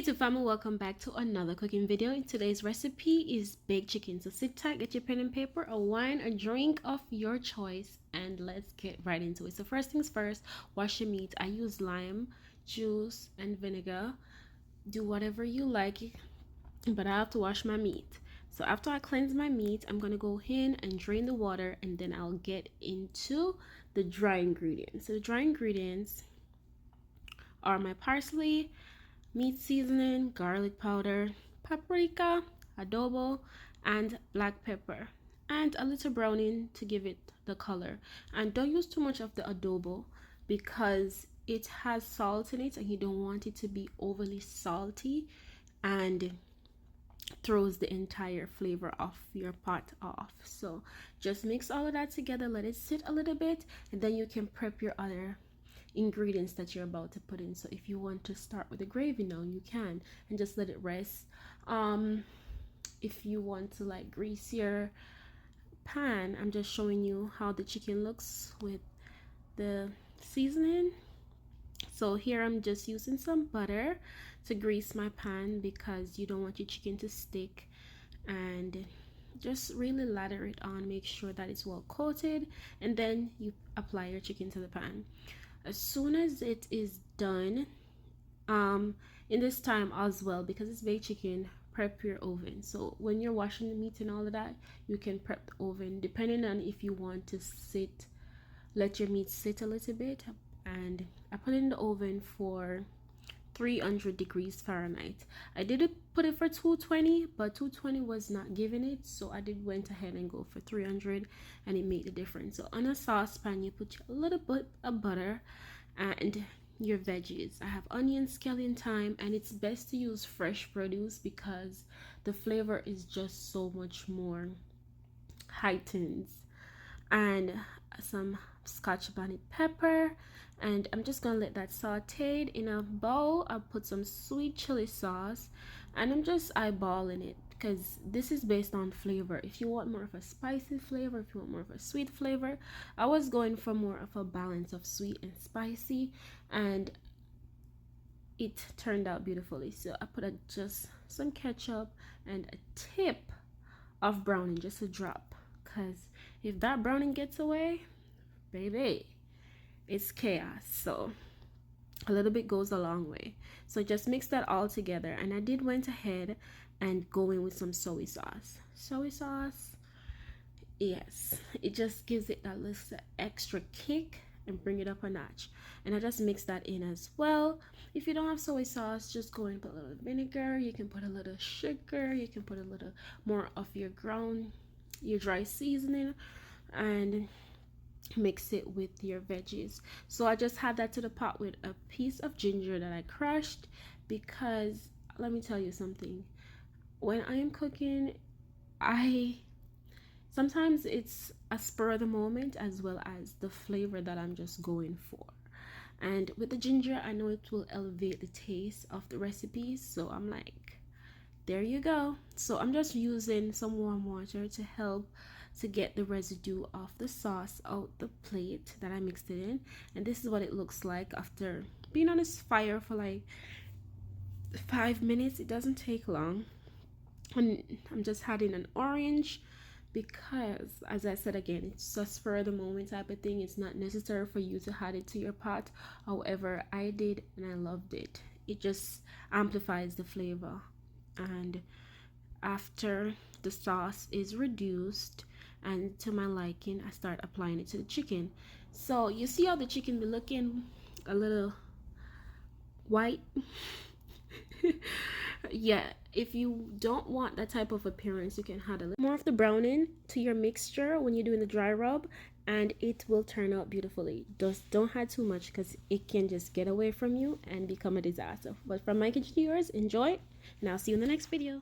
YouTube family, welcome back to another cooking video. In today's recipe is baked chicken. So sit tight, get your pen and paper, a wine, a drink of your choice, and let's get right into it. So first things first, wash your meat. I use lime juice and vinegar. Do whatever you like, but I have to wash my meat. So after I cleanse my meat, I'm gonna go in and drain the water, and then I'll get into the dry ingredients. So the dry ingredients are my parsley, meat seasoning, garlic powder, paprika, adobo, and black pepper, and a little browning to give it the color. And don't use too much of the adobo because it has salt in it and you don't want it to be overly salty and throws the entire flavor of your pot off. So just mix all of that together, let it sit a little bit, and then you can prep your other ingredients that you're about to put in. So if you want to start with the gravy now, you can, and just let it rest. If you want to like grease your pan, I'm just showing you how the chicken looks with the seasoning. So here I'm just using some butter to grease my pan because you don't want your chicken to stick, and just really lather it on, make sure that it's well coated, and then you apply your chicken to the pan. As soon as it is done, in this time as well, because it's baked chicken, prep your oven. So when you're washing the meat and all of that, you can prep the oven depending on if you want to let your meat sit a little bit. And I put it in the oven for 300 degrees Fahrenheit. I did put it for 220, but 220 was not giving it, so I went ahead and go for 300, and it made a difference. So on a saucepan, you put a little bit of butter and your veggies. I have onion, scallion, thyme, and it's best to use fresh produce because the flavor is just so much more heightened. And some Scotch bonnet pepper, and I'm just gonna let that sauteed in a bowl. I'll put some sweet chili sauce, and I'm just eyeballing it because this is based on flavor. If you want more of a spicy flavor, if you want more of a sweet flavor, I was going for more of a balance of sweet and spicy, and it turned out beautifully. So I put just some ketchup and a tip of browning, just a drop, because if that browning gets away, baby, it's chaos. So a little bit goes a long way. So just mix that all together, and I went ahead and go in with some soy sauce. Soy sauce, yes, it just gives it that little extra kick and bring it up a notch. And I just mix that in as well. If you don't have soy sauce, just go and put a little vinegar. You can put a little sugar, you can put a little more of your dry seasoning, and mix it with your veggies. So I just had that to the pot with a piece of ginger that I crushed, because let me tell you something, when I am cooking, sometimes it's a spur of the moment as well as the flavor that I'm just going for. And with the ginger, I know it will elevate the taste of the recipe, so I'm like, there you go. So I'm just using some warm water to help to get the residue of the sauce out the plate that I mixed it in. And this is what it looks like after being on this fire for like 5 minutes. It doesn't take long. And I'm just adding an orange because, as I said again, it's just for the moment type of thing. It's not necessary for you to add it to your pot. However, I did, and I loved it. It just amplifies the flavor. And after the sauce is reduced and to my liking, I start applying it to the chicken. So you see how the chicken be looking a little white. Yeah, if you don't want that type of appearance, you can add a little more of the browning to your mixture when you're doing the dry rub, and it will turn out beautifully. Just don't add too much because it can just get away from you and become a disaster. But from my kitchen to yours, enjoy, and I'll see you in the next video.